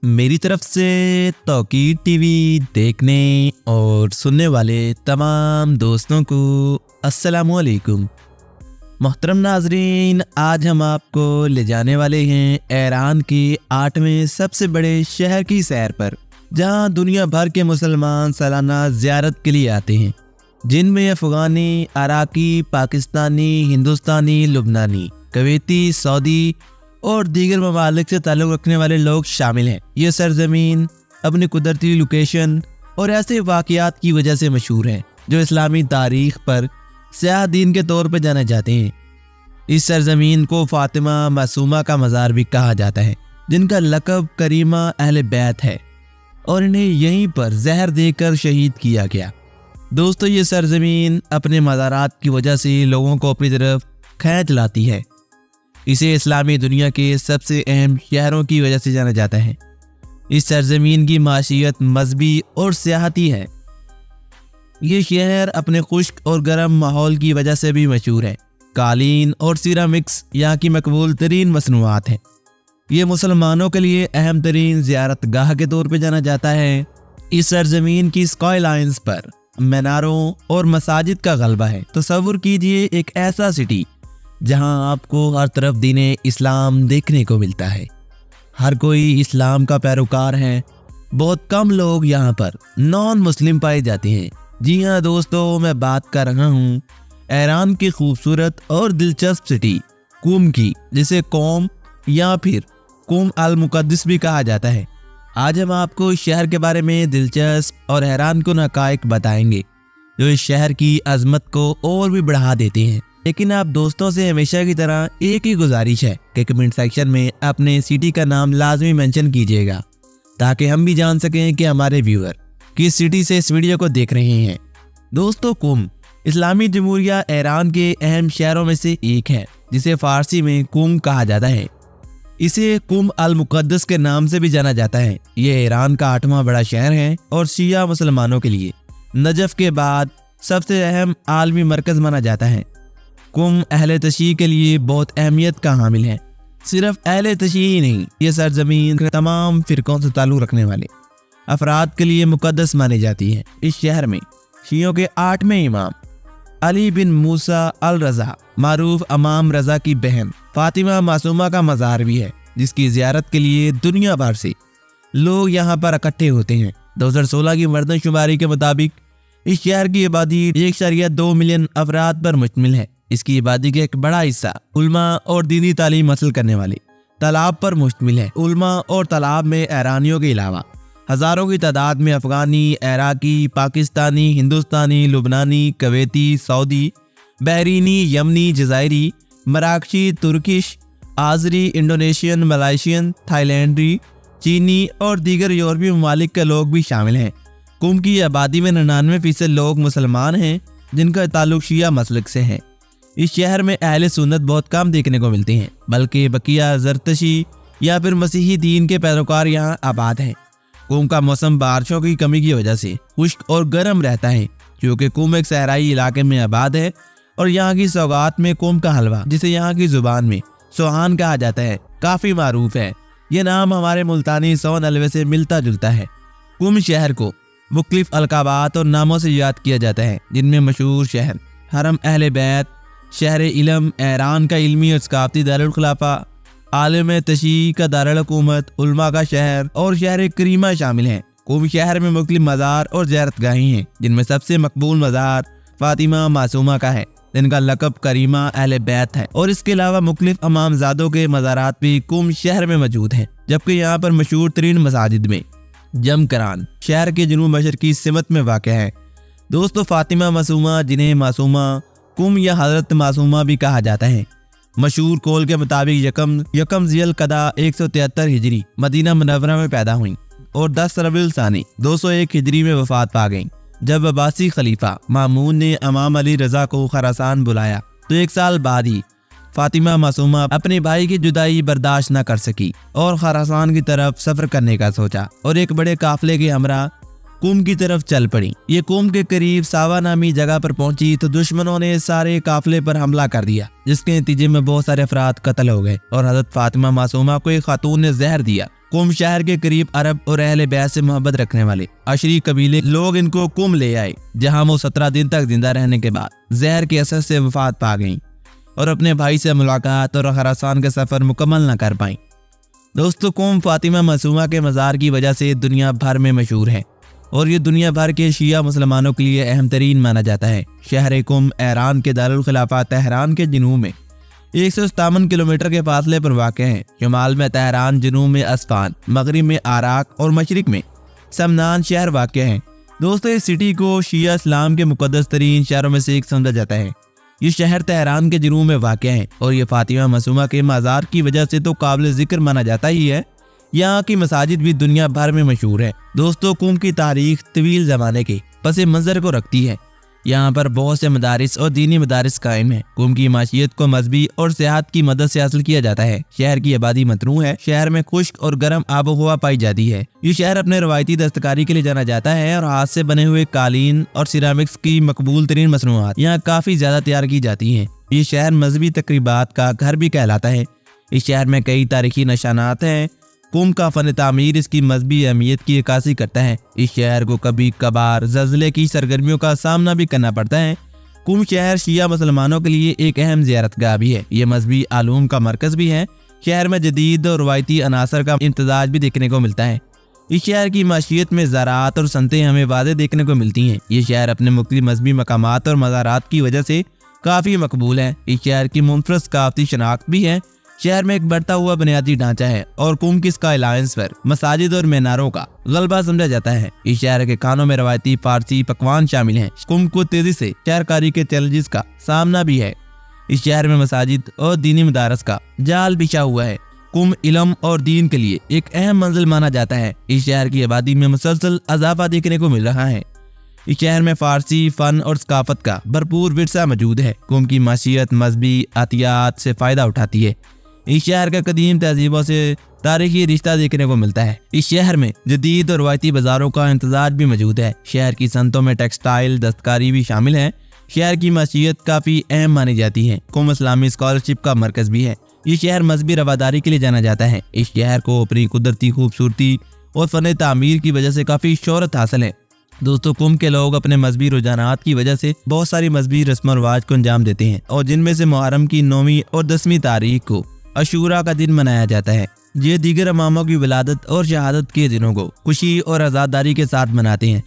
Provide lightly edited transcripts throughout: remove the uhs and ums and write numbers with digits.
मेरी तरफ से तौकीर टीवी देखने और सुनने वाले तमाम दोस्तों को अस्सलामुअलैकुम। मोहतरम नाजरीन, आज हम आपको ले जाने वाले हैं ईरान के 8वें सबसे बड़े शहर की सैर पर, जहां दुनिया भर के मुसलमान सालाना ज़ियारत के लिए आते हैं, जिनमें अफ़गानी, अराकी, पाकिस्तानी, हिंदुस्तानी, लुबनानी, कवैती, सऊदी और दीगर ममालिक से ताल्लुक़ रखने वाले लोग शामिल हैं। ये सरजमीन अपनी कुदरती लोकेशन और ऐसे वाक़यात की वजह से मशहूर है जो इस्लामी तारीख़ पर सयाह दीन के तौर पर जाने जाते हैं। इस सरजमीन को फ़ातिमा मासूमा का मज़ार भी कहा जाता है, जिनका लक़ब करीमा अहले बैत है और इन्हें यहीं पर जहर देकर शहीद किया गया। दोस्तों, ये सरजमीन अपने मज़ारात की वजह से लोगों को अपनी तरफ खींच लाती है। इसे इस्लामी दुनिया के सबसे अहम शहरों की वजह से जाना जाता है। इस सरजमीन की माशियत मजहबी और सियाहती है। ये शहर अपने खुश्क और गर्म माहौल की वजह से भी मशहूर है। कालीन और सिरामिक्स यहाँ की मकबूल तरीन मसनूआत हैं। ये मुसलमानों के लिए अहम तरीन ज़ियारत गाह के तौर पर जाना जाता है। इस सरजमीन की स्काई लाइन्स पर मीनारों और मसाजिद का गलबा है। तसव्वुर कीजिए एक ऐसा सिटी जहां आपको हर तरफ दीन इस्लाम देखने को मिलता है। हर कोई इस्लाम का पैरोकार है। बहुत कम लोग यहां पर नॉन मुस्लिम पाए जाते हैं। जी हाँ दोस्तों, मैं बात कर रहा हूँ ईरान की खूबसूरत और दिलचस्प सिटी कूम की, जिसे कौम या फिर कूम अल मुक़द्दस भी कहा जाता है। आज हम आपको इस शहर के बारे में दिलचस्प और हैरान कुन हक़ाइक़ बताएंगे जो इस शहर की अजमत को और भी बढ़ा देते हैं। लेकिन आप दोस्तों से हमेशा की तरह एक ही गुजारिश है कि कमेंट सेक्शन में अपने सिटी का नाम लाजमी मेंशन कीजिएगा, ताकि हम भी जान सकें कि हमारे व्यूअर किस सिटी से इस वीडियो को देख रहे हैं। दोस्तों, कुम इस्लामी जमहूरिया ईरान के अहम शहरों में से एक है, जिसे फारसी में कुम कहा जाता है। इसे कुम अल मुक़द्दस के नाम से भी जाना जाता है। ये ईरान का 8वां बड़ा शहर है और शिया मुसलमानों के लिए नजफ के बाद सबसे अहम आलमी मरकज़ माना जाता है। कुम अहले तशी के लिए बहुत अहमियत का हामिल है। सिर्फ अहले तशी ही नहीं, ये सरजमीन तमाम फ़िरक़ों से ताल्लुक़ रखने वाले अफराद के लिए मुक़द्दस मानी जाती है। इस शहर में शियों के 8वें इमाम अली बिन मूसा अल रज़ा, मारूफ इमाम रज़ा की बहन फ़ातिमा मासूमा का मज़ार भी है, जिसकी ज़ियारत के लिए दुनिया भर से लोग यहाँ पर इकट्ठे होते हैं। 2016 की मरदमशुमारी के मुताबिक इस शहर की आबादी 1.2 मिलियन अफराद पर मुश्तमिल है। इसकी आबादी का एक बड़ा हिस्सा उल्मा और दीनी तालीम हासिल करने वाले तालाब पर मुश्तमिल है। उल्मा और तालाब में ईरानियों के अलावा हज़ारों की तादाद में अफ़गानी, इराकी, पाकिस्तानी, हिंदुस्तानी, लुबनानी, कवैती, सऊदी, बहरीनी, यमनी, जज़ायरी, मराकशी, तुर्किश, आज़री, इंडोनेशियन, मलाइशियन, थाईलैंडी, चीनी और दीगर यूरोपीय ममालिक के लोग भी शामिल हैं। कुम की आबादी में 99% लोग मुसलमान हैं, जिनका ताल्लुक़ शिया मसलक से है। इस शहर में अहले सुन्नत बहुत कम देखने को मिलते हैं, बल्कि बकिया, ज़रतशी या फिर मसीही दीन के पैरोकार यहाँ आबाद हैं। कुम का मौसम बारिशों की कमी की वजह से खुश्क और गर्म रहता है, क्योंकि कुम एक सहराई इलाके में आबाद है और यहाँ की सौगात में कुम का हलवा, जिसे यहाँ की ज़ुबान में सोहान कहा जाता है, काफ़ी मारूफ है। ये नाम हमारे मुल्तानी सोन हलवे से मिलता जुलता है। कुम शहर को मुख्तलिफ अलकाबात और नामों से याद किया जाता है, जिनमें मशहूर शहर, हरम अहले बैत, शहर इल्म, ईरान का इल्मी और सकाफती दारुल खिलाफा, आलम तशी का दारुल हुकूमत, उल्मा का शहर और शहर करीमा शामिल हैं। कुम शहर में मुख्तलिफ मज़ार और ज़ियारतगाहें हैं, जिनमें सबसे मकबूल मज़ार फ़ातिमा मासूमा का है, जिनका लक़ब करीमा अहले बैत है। और इसके अलावा मुख्तलिफ इमामज़ादों के मज़ारात भी कुम शहर में मौजूद हैं। जबकि यहाँ पर मशहूर तरीन मसाजिद में जमकरान शहर के जनूब मशरकी सिमत में वाक़ है। दोस्तों, फ़ातिमा मासूमा, जिन्हें मासूमा कुम या हज़रत मासूमा भी कहा जाता है, मशहूर कौल के मुताबिक यकम ज़िल कदा 173 हिजरी मदीना मुनव्वरा में पैदा हुई और 10 रबीउल सानी 201 हिजरी में वफ़ात पा गईं। जब अब्बासी खलीफा मामून ने इमाम अली रज़ा को खरासान बुलाया, तो 1 साल बाद ही फ़ातिमा मासूमा अपने भाई की जुदाई बर्दाश्त न कर सकी और खरासान की तरफ सफ़र करने का सोचा और एक बड़े काफिले के हमरा कुम की तरफ चल पड़ी। ये कुम के करीब सावा नामी जगह पर पहुंची तो दुश्मनों ने सारे काफिले पर हमला कर दिया, जिसके नतीजे में बहुत सारे अफराद कत्ल हो गए और हजरत फातिमा मासूमा को एक खातून ने जहर दिया कुम शहर के करीब अरब और अहले बैत से मोहब्बत रखने वाले अशरी कबीले लोग इनको कुम ले आए, जहां वो 17 दिन तक जिंदा रहने के बाद जहर के असर से वफात पा गईं और अपने भाई से मुलाकात और खरासान का सफर मुकम्मल न कर पाईं। दोस्तों, कुम फातिमा मासूमा के मज़ार की वजह से दुनिया भर में मशहूर है और ये दुनिया भर के शिया मुसलमानों के लिए अहम तरीन माना जाता है। शहर कुम ईरान के दारुल खिलाफा तेहरान के जनूब में 157 किलोमीटर के फासले पर वाक़ है। शुमाल में तेहरान, जनूब में अस्फान, मगरिब में आराक और मशरिक में समनान शहर वाक़ है। दोस्तों, इस सिटी को शिया इस्लाम के मुक़द्दस तरीन शहरों में से एक समझा जाता है। ये शहर तेहरान के जनूब में वाक़ है और ये फातिमा मासूमा के मज़ार की वजह से तो काबिल ज़िक्र माना जाता ही है। यहाँ की मसाजिद भी दुनिया भर में मशहूर है। दोस्तों, कुम की तारीख तवील ज़माने के पस मंज़र को रखती है। यहाँ पर बहुत से मदारिस और दीनी मदारिस कायम हैं। कुम की माशियत को मजहबी और सेहत की मदद से हासिल किया जाता है। शहर की आबादी मतनू है। शहर में खुश्क और गर्म आबो हवा पाई जाती है। ये शहर अपने रवायती दस्तकारी के लिए जाना जाता है और हाथ से बने हुए कालीन और सिरामिक्स की मकबूल तरीन मसनूआत यहाँ काफ़ी ज़्यादा तैयार की जाती हैं। ये शहर मजहबी तकरीबात का घर भी कहलाता है। इस शहर में कई तारीखी निशानात हैं। कुम का फन तामीर इसकी मजहबी अहमियत की अक्कासी करता है। इस शहर को कभी कभार ज़ल्ज़ले की सरगर्मियों का सामना भी करना पड़ता है। कुम शहर शिया मुसलमानों के लिए एक अहम ज़ियारतगाह भी है। ये मजहबी आलूम का मरकज़ भी है। शहर में जदीद और रवायती अनासर का इम्तजाज भी देखने को मिलता है। इस शहर की माशियत में ज़राअत और सनतें हमें वाज़ेह देखने को मिलती हैं। ये शहर अपने मुख्तलिफ मजहबी मकामात और मज़ारात की वजह से काफ़ी मकबूल है। इस शहर की मुनफरद सकाफ़ती शनाख्त भी है। शहर में एक बढ़ता हुआ बुनियादी ढांचा है और कुम की स्काई लाइन्स पर मसाजिद और मीनारों का गलबा समझा जाता है। इस शहर के खानों में रवायती फारसी पकवान शामिल हैं। कुम को तेजी से शहरकारी के चैलेंजेस का सामना भी है। इस शहर में मसाजिद और दीनी मदारस का जाल बिछा हुआ है। कुम इल्म और दीन के लिए एक अहम मंजिल माना जाता है। इस शहर की आबादी में मुसलसल इजाफा देखने को मिल रहा है। इस शहर में फारसी फन और सकाफत का भरपूर विरसा मौजूद है। कुम की माशियत मजहबी अतियात से फ़ायदा उठाती है। इस शहर का कदीम तहजीबों से तारीखी रिश्ता देखने को मिलता है। इस शहर में जदीद और रवायती बाज़ारों का इंतज़ार भी मौजूद है। शहर की सनतों में टेक्सटाइल दस्तकारी भी शामिल है। शहर की माशियत काफ़ी अहम मानी जाती है। कुम इस्लामी स्कॉलरशिप का मरकज़ भी है। ये शहर मजहबी रवादारी के लिए जाना जाता है। इस शहर को अपनी कुदरती खूबसूरती और फ़न तामीर की वजह से काफ़ी शोहरत हासिल है। दोस्तों, कुम के लोग अपने मजहबी रुझानात की वजह से बहुत सारी मजहबी रस्म व रिवाज को अंजाम देते हैं और जिनमें से मुहर्रम की 9वीं और 10वीं तारीख को अशूरा का दिन मनाया जाता है। ये दीगर इमामों की विलादत और शहादत के दिनों को खुशी और आज़ादारी के साथ मनाते हैं।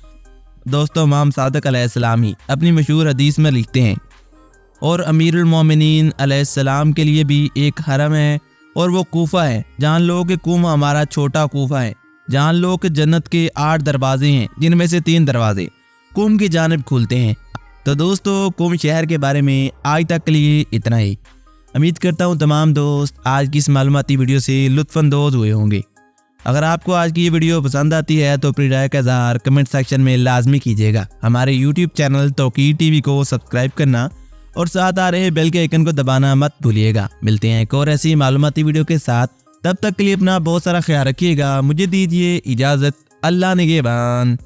दोस्तों, इमाम सादिक अलैहिस्सलाम ही अपनी मशहूर हदीस में लिखते हैं, और अमीरुल मोमिनीन अलैहिस्सलाम के लिए भी एक हरम है और वो कूफा है। जान लो कि कुम हमारा छोटा कूफा है। जान लो कि जन्नत के 8 दरवाजे हैं, जिनमें से 3 दरवाजे कुम की जानिब खुलते हैं। तो दोस्तों, कुम शहर के बारे में आज तक के लिए इतना ही। उम्मीद करता हूँ तमाम दोस्त आज की इस मालूमाती वीडियो से लुत्फ़अंदोज़ हुए होंगे। अगर आपको आज की ये वीडियो पसंद आती है तो अपनी राय का इज़हार कमेंट सेक्शन में लाजमी कीजिएगा। हमारे यूट्यूब चैनल तौकीर टीवी को सब्सक्राइब करना और साथ आ रहे बेल के आइकन को दबाना मत भूलिएगा। मिलते हैं एक और ऐसी मालूमाती वीडियो के साथ। तब तक के लिए अपना बहुत सारा ख्याल रखिएगा। मुझे दीजिए इजाज़त। अल्लाह निगहबान।